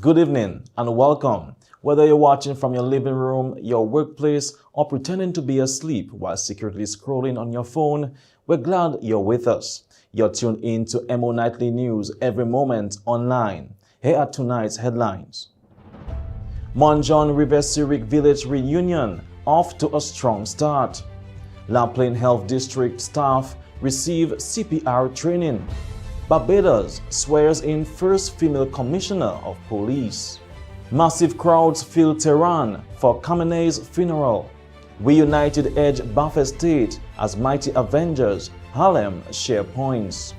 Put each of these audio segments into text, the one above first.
Good evening and welcome. Whether you're watching from your living room, your workplace, or pretending to be asleep while secretly scrolling on your phone, we're glad you're with us. You're tuned in to Emo Nightly News every moment online. Here are tonight's headlines. Monjon River Civic Village reunion off to a strong start. La Plaine Health District staff receive CPR training. Barbados swears in first female commissioner of police. Massive crowds fill Tehran for Khamenei's funeral. We United edge Buffet State as mighty Avengers Harlem share points.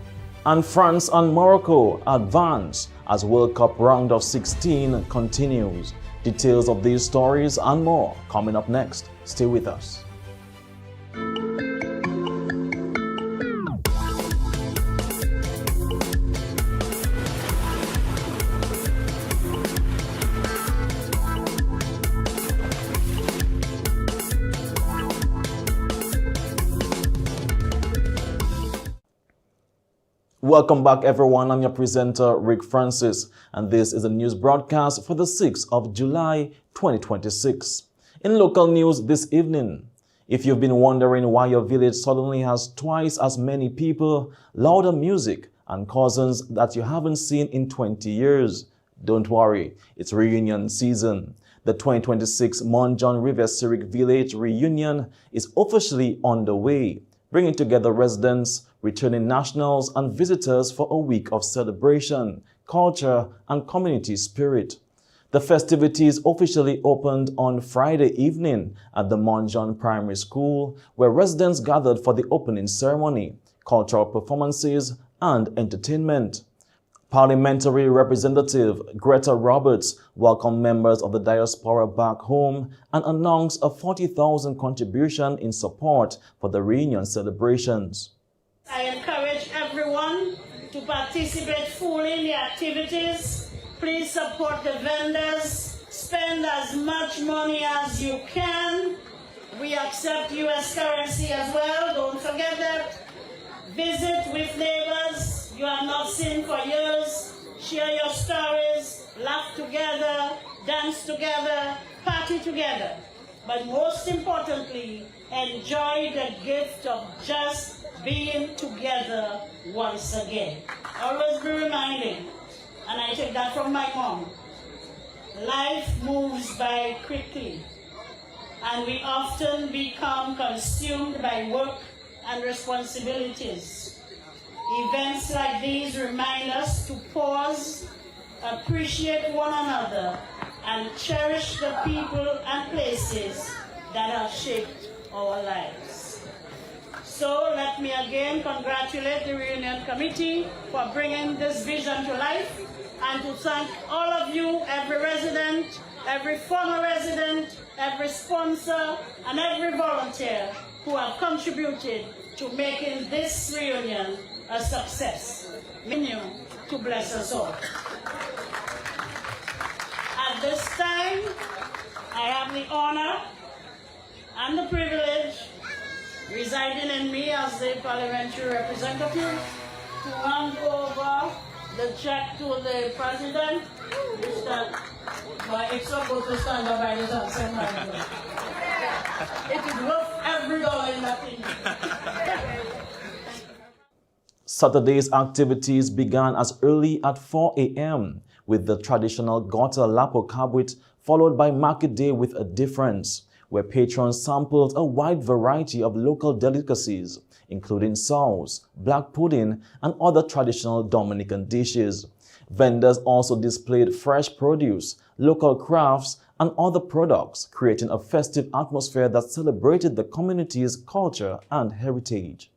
And France and Morocco advance as World Cup round of 16 continues. Details of these stories and more coming up next. Stay with us. Welcome back everyone, I'm your presenter Rick Francis and this is a news broadcast for the 6th of July 2026. In local news this evening, if you've been wondering why your village suddenly has twice as many people, louder music and cousins that you haven't seen in 20 years, don't worry, it's reunion season. The 2026 Monjon River Civic Village reunion is officially underway, bringing together residents, returning nationals and visitors for a week of celebration, culture, and community spirit. The festivities officially opened on Friday evening at the Monjon Primary School, where residents gathered for the opening ceremony, cultural performances, and entertainment. Parliamentary Representative Greta Roberts welcomed members of the diaspora back home and announced a 40,000 contribution in support for the reunion celebrations. I encourage everyone to participate fully in the activities. Please support the vendors. Spend as much money as you can. We accept US currency as well, don't forget that. Visit with neighbors you have not seen for years. Share your stories, laugh together, dance together, party together. But most importantly, enjoy the gift of just being together once again. Always be reminded, and I take that from my mom, life moves by quickly, and we often become consumed by work and responsibilities. Events like these remind us to pause, appreciate one another, and cherish the people and places that have shaped our lives. So let me again congratulate the Reunion Committee for bringing this vision to life and to thank all of you, every resident, every former resident, every sponsor, and every volunteer who have contributed to making this reunion a success. Continue to bless us all. At this time, I have the honor and the privilege residing in me as the parliamentary representative to hand over the check to the president. But it's supposed to stand up by this and send my it is worth every dollar in that thing. Saturday's activities began as early at 4 a.m. with the traditional Gota Lapo Kabwit, followed by Market Day with a difference, where patrons sampled a wide variety of local delicacies, including sauce, black pudding, and other traditional Dominican dishes. Vendors also displayed fresh produce, local crafts, and other products, creating a festive atmosphere that celebrated the community's culture and heritage.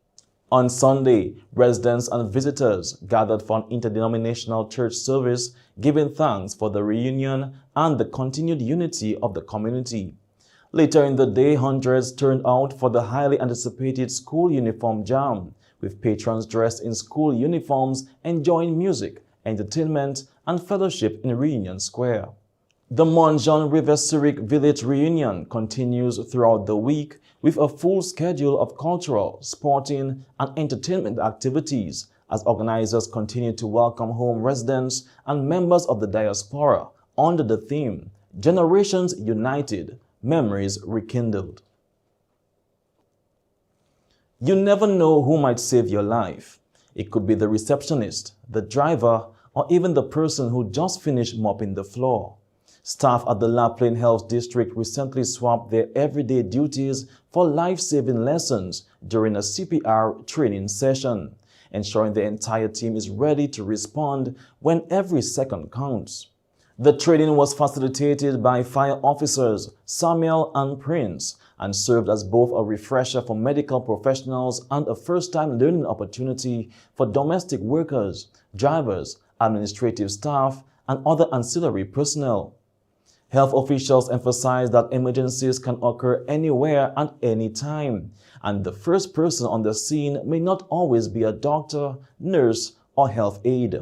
On Sunday, residents and visitors gathered for an interdenominational church service, giving thanks for the reunion and the continued unity of the community. Later in the day, hundreds turned out for the highly anticipated school uniform jam, with patrons dressed in school uniforms enjoying music, entertainment, and fellowship in Reunion Square. The Monjon River Civic Village reunion continues throughout the week with a full schedule of cultural, sporting, and entertainment activities as organizers continue to welcome home residents and members of the diaspora under the theme, Generations United, Memories Rekindled. You never know who might save your life. It could be the receptionist, the driver, or even the person who just finished mopping the floor. Staff at the La Plaine Health District recently swapped their everyday duties for life-saving lessons during a CPR training session, ensuring the entire team is ready to respond when every second counts. The training was facilitated by fire officers Samuel and Prince and served as both a refresher for medical professionals and a first-time learning opportunity for domestic workers, drivers, administrative staff, and other ancillary personnel. Health officials emphasize that emergencies can occur anywhere at any time, and the first person on the scene may not always be a doctor, nurse, or health aide.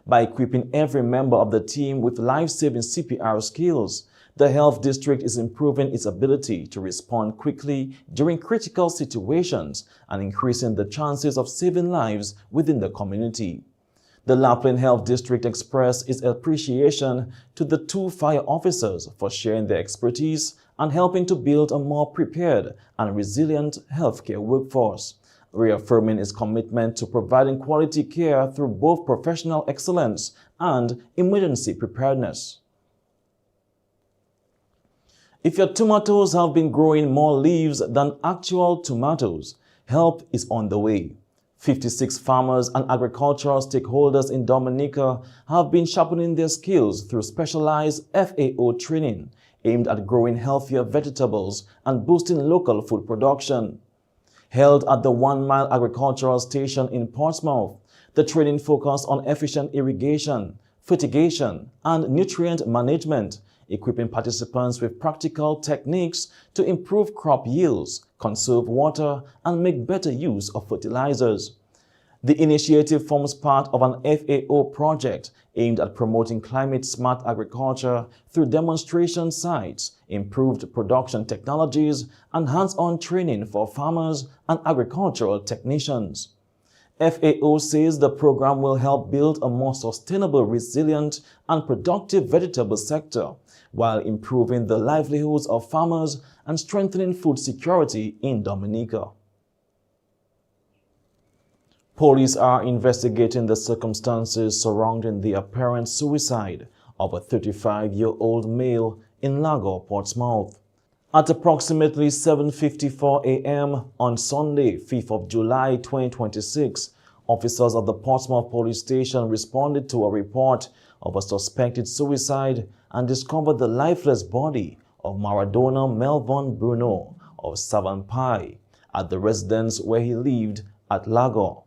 By equipping every member of the team with life-saving CPR skills, the health district is improving its ability to respond quickly during critical situations and increasing the chances of saving lives within the community. The La Plaine Health District expressed its appreciation to the two fire officers for sharing their expertise and helping to build a more prepared and resilient healthcare workforce, reaffirming its commitment to providing quality care through both professional excellence and emergency preparedness. If your tomatoes have been growing more leaves than actual tomatoes, help is on the way. 56 farmers and agricultural stakeholders in Dominica have been sharpening their skills through specialized FAO training aimed at growing healthier vegetables and boosting local food production. Held at the 1 Mile Agricultural Station in Portsmouth, the training focused on efficient irrigation, fertigation, and nutrient management, equipping participants with practical techniques to improve crop yields, conserve water, and make better use of fertilizers. The initiative forms part of an FAO project aimed at promoting climate-smart agriculture through demonstration sites, improved production technologies, and hands-on training for farmers and agricultural technicians. FAO says the program will help build a more sustainable, resilient, and productive vegetable sector, while improving the livelihoods of farmers and strengthening food security in Dominica. Police are investigating the circumstances surrounding the apparent suicide of a 35-year-old male in Lago, Portsmouth. At approximately 7:54 a.m. on Sunday, 5th of July 2026, officers of the Portsmouth Police Station responded to a report of a suspected suicide and discovered the lifeless body of Maradona Melvin Bruno of Savanpai at the residence where he lived at Lago.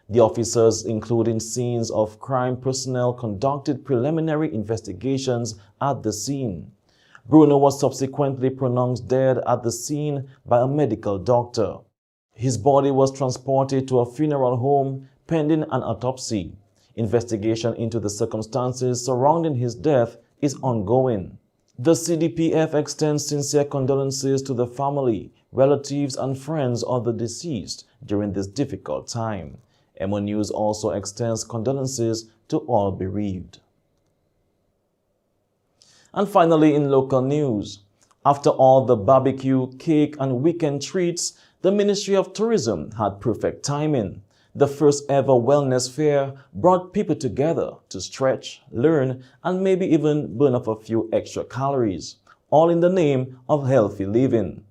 The officers, including scenes of crime personnel, conducted preliminary investigations at the scene. Bruno was subsequently pronounced dead at the scene by a medical doctor. His body was transported to a funeral home pending an autopsy. Investigation into the circumstances surrounding his death is ongoing. The CDPF extends sincere condolences to the family, relatives, and friends of the deceased during this difficult time. EmoNews also extends condolences to all bereaved. And finally, in local news, after all the barbecue, cake, and weekend treats, the Ministry of Tourism had perfect timing. The first ever wellness fair brought people together to stretch, learn, and maybe even burn off a few extra calories, all in the name of healthy living.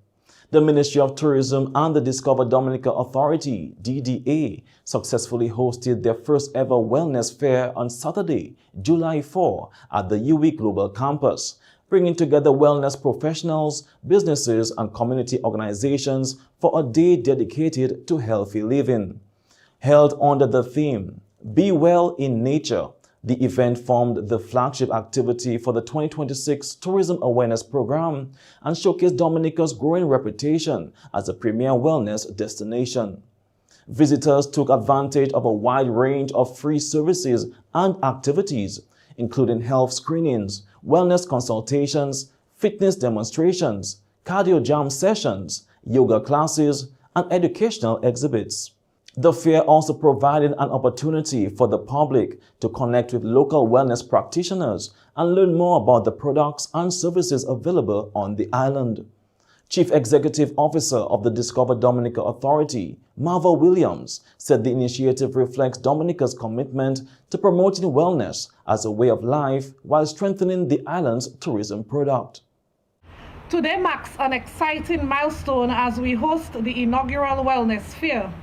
The Ministry of Tourism and the Discover Dominica Authority, DDA, successfully hosted their first ever wellness fair on Saturday, July 4 at the UE Global Campus, bringing together wellness professionals, businesses, and community organizations for a day dedicated to healthy living. Held under the theme, Be Well in Nature, the event formed the flagship activity for the 2026 Tourism Awareness Program and showcased Dominica's growing reputation as a premier wellness destination. Visitors took advantage of a wide range of free services and activities, including health screenings, wellness consultations, fitness demonstrations, cardio jam sessions, yoga classes, and educational exhibits. The fair also provided an opportunity for the public to connect with local wellness practitioners and learn more about the products and services available on the island. Chief Executive Officer of the Discover Dominica Authority, Marva Williams, said the initiative reflects Dominica's commitment to promoting wellness as a way of life while strengthening the island's tourism product. Today marks an exciting milestone as we host the inaugural Wellness Fair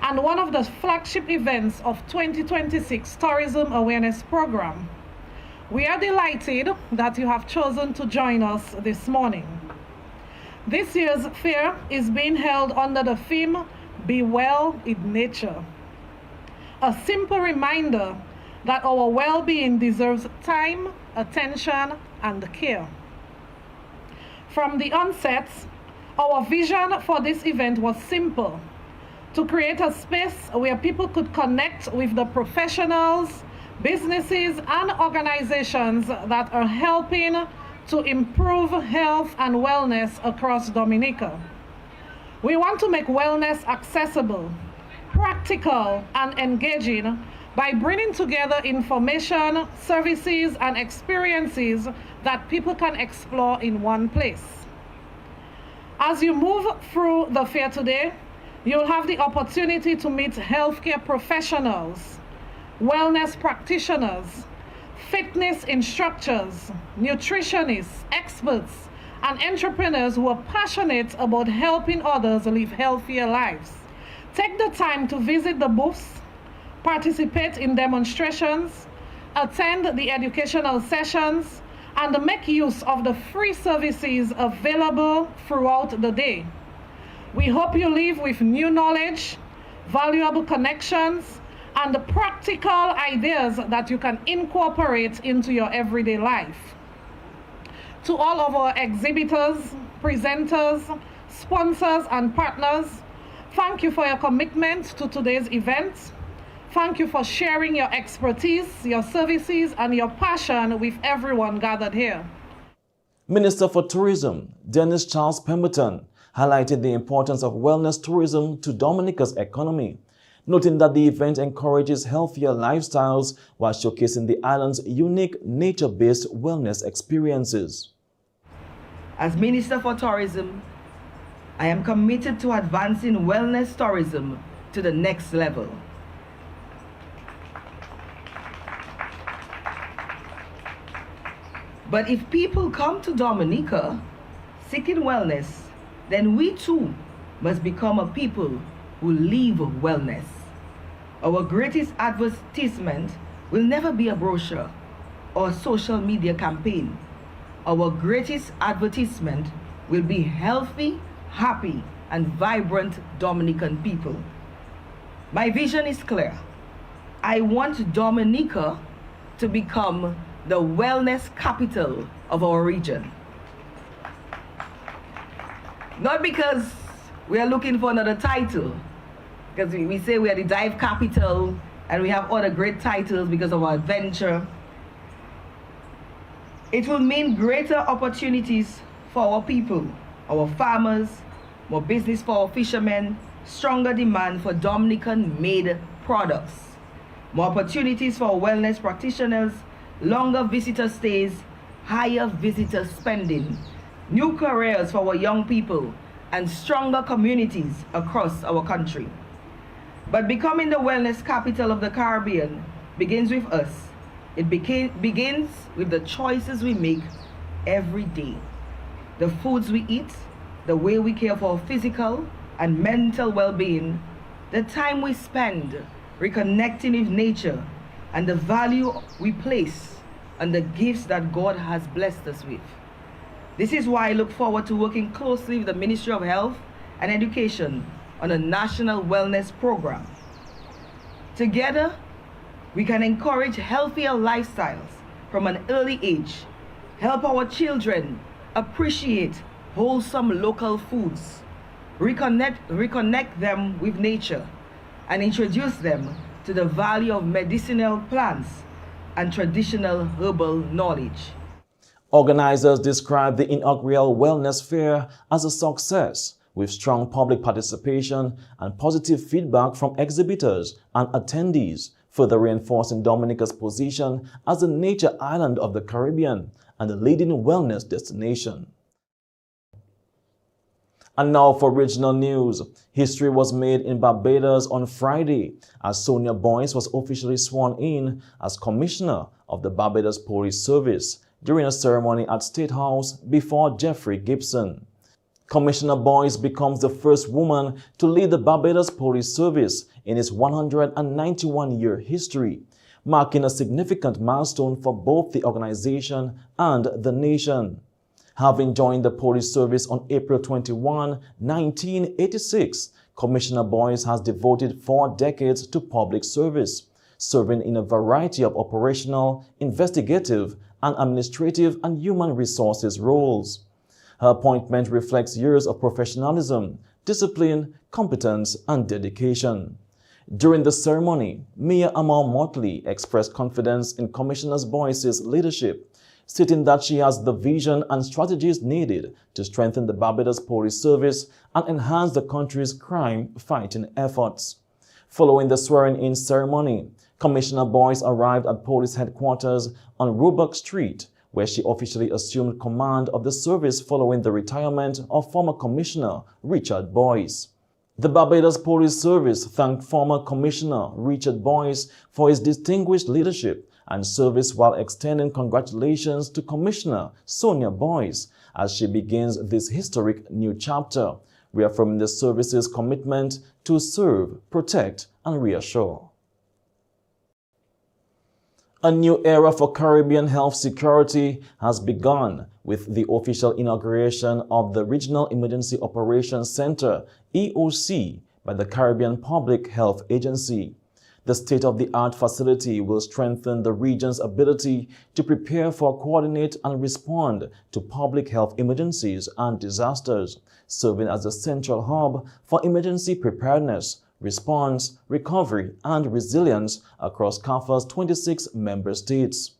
and one of the flagship events of 2026 Tourism Awareness Program. We are delighted that you have chosen to join us this morning. This year's fair is being held under the theme, Be Well in Nature. A simple reminder that our well-being deserves time, attention, and care. From the onset, our vision for this event was simple: to create a space where people could connect with the professionals, businesses, and organizations that are helping to improve health and wellness across Dominica. We want to make wellness accessible, practical, and engaging by bringing together information, services, and experiences that people can explore in one place. As you move through the fair today, you'll have the opportunity to meet healthcare professionals, wellness practitioners, fitness instructors, nutritionists, experts, and entrepreneurs who are passionate about helping others live healthier lives. Take the time to visit the booths, participate in demonstrations, attend the educational sessions, and make use of the free services available throughout the day. We hope you leave with new knowledge, valuable connections, and practical ideas that you can incorporate into your everyday life. To all of our exhibitors, presenters, sponsors, and partners, thank you for your commitment to today's event. Thank you for sharing your expertise, your services, and your passion with everyone gathered here. Minister for Tourism, Dennis Charles Pemberton, highlighted the importance of wellness tourism to Dominica's economy, noting that the event encourages healthier lifestyles while showcasing the island's unique nature-based wellness experiences. As Minister for Tourism, I am committed to advancing wellness tourism to the next level. But if people come to Dominica seeking wellness, then we too must become a people who live wellness. Our greatest advertisement will never be a brochure or social media campaign. Our greatest advertisement will be healthy, happy, and vibrant Dominican people. My vision is clear. I want Dominica to become the wellness capital of our region. Not because we are looking for another title, because we say we are the dive capital and we have other great titles because of our adventure. It will mean greater opportunities for our people, our farmers, more business for our fishermen, stronger demand for Dominican-made products, more opportunities for our wellness practitioners, longer visitor stays, higher visitor spending, new careers for our young people, and stronger communities across our country. But becoming the wellness capital of the Caribbean begins with us. It begins with the choices we make every day. The foods we eat, the way we care for our physical and mental well-being, the time we spend reconnecting with nature, and the value we place on the gifts that God has blessed us with. This is why I look forward to working closely with the Ministry of Health and Education on a national wellness program. Together, we can encourage healthier lifestyles from an early age, help our children appreciate wholesome local foods, reconnect them with nature, and introduce them to the value of medicinal plants and traditional herbal knowledge. Organizers described the inaugural wellness fair as a success, with strong public participation and positive feedback from exhibitors and attendees, further reinforcing Dominica's position as a nature island of the Caribbean and a leading wellness destination. And now for regional news. History was made in Barbados on Friday as Sonia Boyce was officially sworn in as Commissioner of the Barbados Police Service during a ceremony at State House before Jeffrey Gibson. Commissioner Boyce becomes the first woman to lead the Barbados Police Service in its 191-year history, marking a significant milestone for both the organization and the nation. Having joined the police service on April 21, 1986, Commissioner Boyce has devoted 4 decades to public service, serving in a variety of operational, investigative, and administrative and human resources roles. Her appointment reflects years of professionalism, discipline, competence, and dedication. During the ceremony, Mayor Amal Motley expressed confidence in Commissioner Boyce's leadership, stating that she has the vision and strategies needed to strengthen the Barbados Police Service and enhance the country's crime-fighting efforts. Following the swearing-in ceremony, Commissioner Boyce arrived at police headquarters on Roebuck Street, where she officially assumed command of the service following the retirement of former Commissioner Richard Boyce. The Barbados Police Service thanked former Commissioner Richard Boyce for his distinguished leadership and service while extending congratulations to Commissioner Sonia Boyce as she begins this historic new chapter, reaffirming the service's commitment to serve, protect, and reassure. A new era for Caribbean health security has begun with the official inauguration of the Regional Emergency Operations Center, EOC, by the Caribbean Public Health Agency. The state-of-the-art facility will strengthen the region's ability to prepare for, coordinate, and respond to public health emergencies and disasters, serving as a central hub for emergency preparedness, response, recovery, and resilience across CAFA's 26 member states.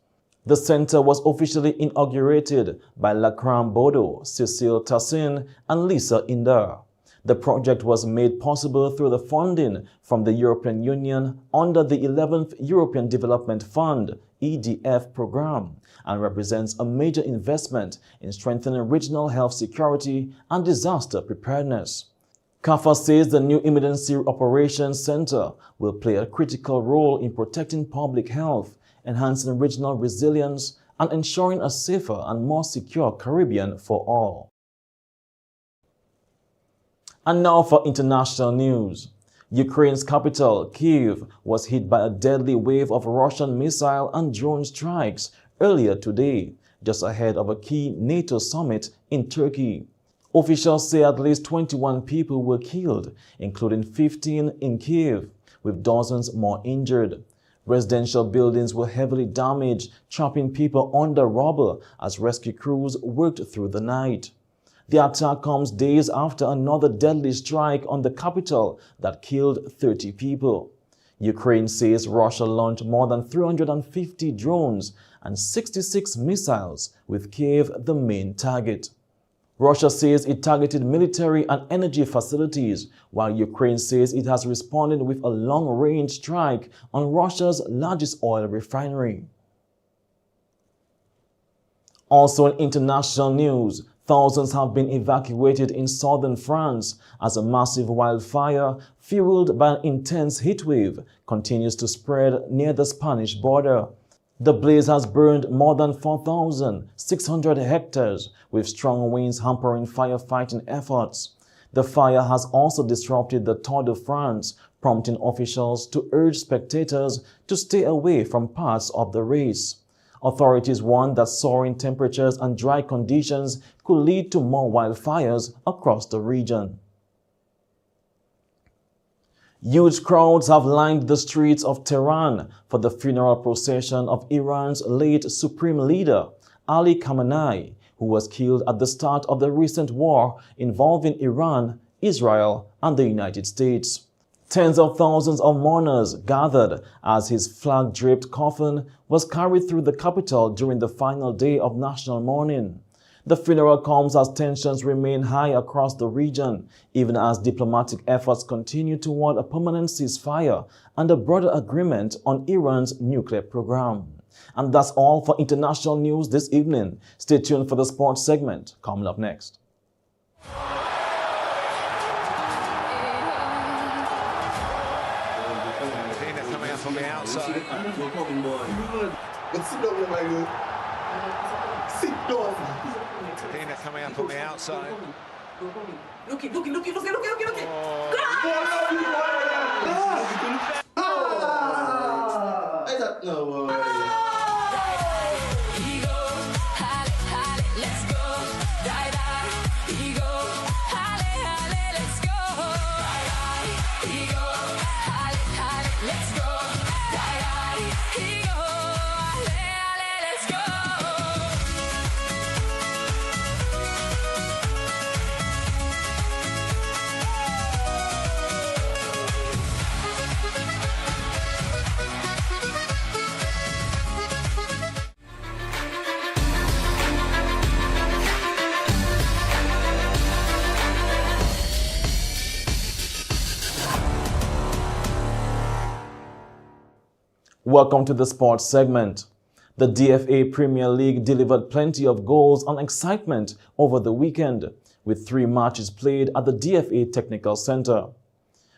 The center was officially inaugurated by Lakram Bodo, Cecile Tassin, and Lisa Indar. The project was made possible through the funding from the European Union under the 11th European Development Fund (EDF) program and represents a major investment in strengthening regional health security and disaster preparedness. CAFA says the new Emergency Operations Center will play a critical role in protecting public health, enhancing regional resilience, and ensuring a safer and more secure Caribbean for all. And now for international news. Ukraine's capital, Kyiv, was hit by a deadly wave of Russian missile and drone strikes earlier today, just ahead of a key NATO summit in Turkey. Officials say at least 21 people were killed, including 15 in Kyiv, with dozens more injured. Residential buildings were heavily damaged, trapping people under rubble as rescue crews worked through the night. The attack comes days after another deadly strike on the capital that killed 30 people. Ukraine says Russia launched more than 350 drones and 66 missiles, with Kyiv the main target. Russia says it targeted military and energy facilities, while Ukraine says it has responded with a long-range strike on Russia's largest oil refinery. Also in international news, thousands have been evacuated in southern France as a massive wildfire, fueled by an intense heatwave, continues to spread near the Spanish border. The blaze has burned more than 4,600 hectares, with strong winds hampering firefighting efforts. The fire has also disrupted the Tour de France, prompting officials to urge spectators to stay away from parts of the race. Authorities warned that soaring temperatures and dry conditions could lead to more wildfires across the region. Huge crowds have lined the streets of Tehran for the funeral procession of Iran's late supreme leader, Ali Khamenei, who was killed at the start of the recent war involving Iran, Israel, and the United States. Tens of thousands of mourners gathered as his flag-draped coffin was carried through the capital during the final day of national mourning. The funeral comes as tensions remain high across the region, even as diplomatic efforts continue toward a permanent ceasefire and a broader agreement on Iran's nuclear program. And that's all for international news this evening. Stay tuned for the sports segment coming up next. Coming up on the outside. Sit down. Pina coming up on the outside. Looky. Oh. No. Welcome to the sports segment. The DFA Premier League delivered plenty of goals and excitement over the weekend, with 3 matches played at the DFA Technical Center.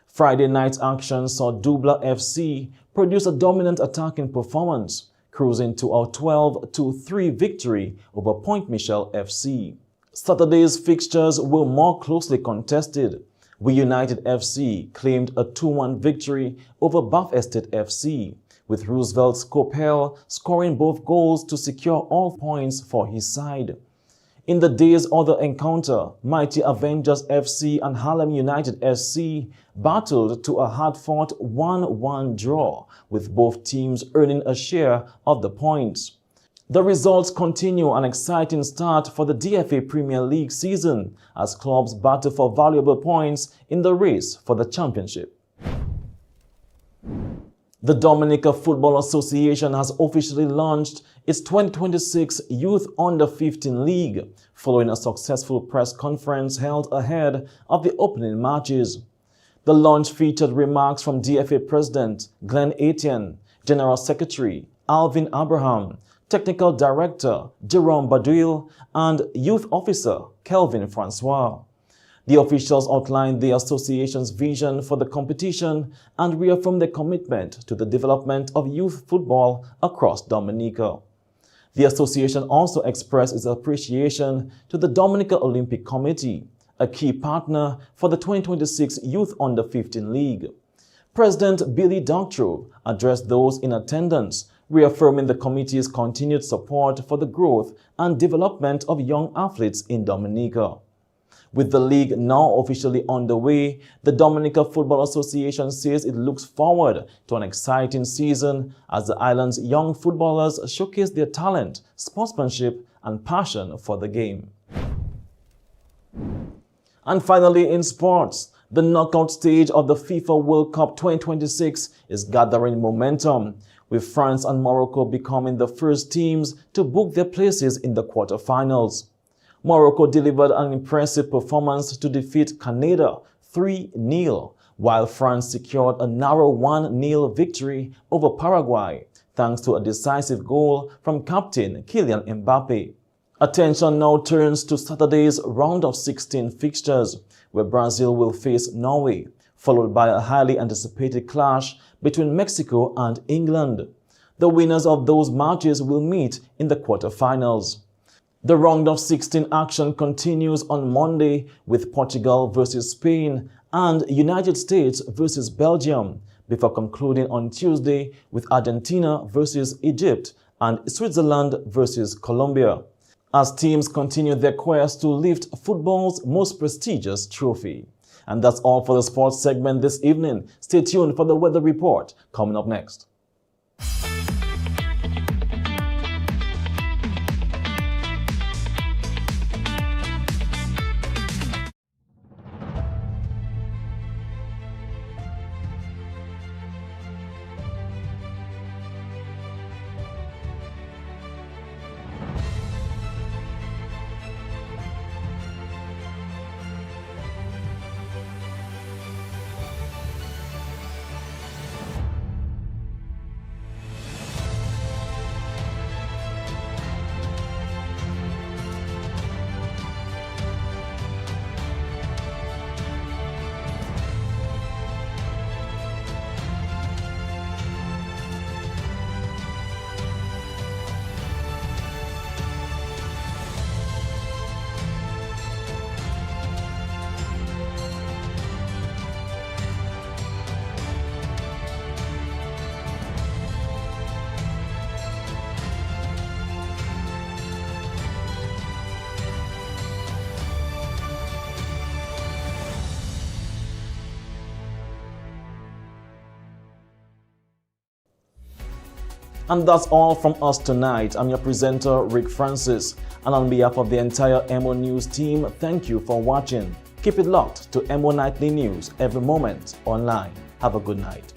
Friday night's action saw Dubla FC produce a dominant attacking performance, cruising to a 12-3 victory over Point Michel FC. Saturday's fixtures were more closely contested. We United FC claimed a 2-1 victory over Bath Estate FC, with Roosevelt Scopel scoring both goals to secure all points for his side. In the day's other encounter, Mighty Avengers FC and Harlem United SC battled to a hard-fought 1-1 draw, with both teams earning a share of the points. The results continue an exciting start for the DFA Premier League season as clubs battle for valuable points in the race for the championship. The Dominica Football Association has officially launched its 2026 Youth Under-15 League following a successful press conference held ahead of the opening matches. The launch featured remarks from DFA President Glenn Etienne, General Secretary Alvin Abraham, Technical Director Jerome Baduil, and Youth Officer Kelvin Francois. The officials outlined the association's vision for the competition and reaffirmed their commitment to the development of youth football across Dominica. The association also expressed its appreciation to the Dominica Olympic Committee, a key partner for the 2026 Youth Under-15 League. President Billy Doctorow addressed those in attendance, reaffirming the committee's continued support for the growth and development of young athletes in Dominica. With the league now officially underway, the Dominica Football Association says it looks forward to an exciting season as the island's young footballers showcase their talent, sportsmanship, and passion for the game. And finally, in sports, the knockout stage of the FIFA World Cup 2026 is gathering momentum, with France and Morocco becoming the first teams to book their places in the quarterfinals. Morocco delivered an impressive performance to defeat Canada 3-0, while France secured a narrow 1-0 victory over Paraguay, thanks to a decisive goal from captain Kylian Mbappe. Attention now turns to Saturday's round of 16 fixtures, where Brazil will face Norway, followed by a highly anticipated clash between Mexico and England. The winners of those matches will meet in the quarterfinals. The round of 16 action continues on Monday with Portugal versus Spain and United States versus Belgium, before concluding on Tuesday with Argentina versus Egypt and Switzerland versus Colombia, as teams continue their quest to lift football's most prestigious trophy. And that's all for the sports segment this evening. Stay tuned for the weather report coming up next. And that's all from us tonight. I'm your presenter, Rick Francis. And on behalf of the entire EmoNews team, thank you for watching. Keep it locked to Emo Nightly News every moment online. Have a good night.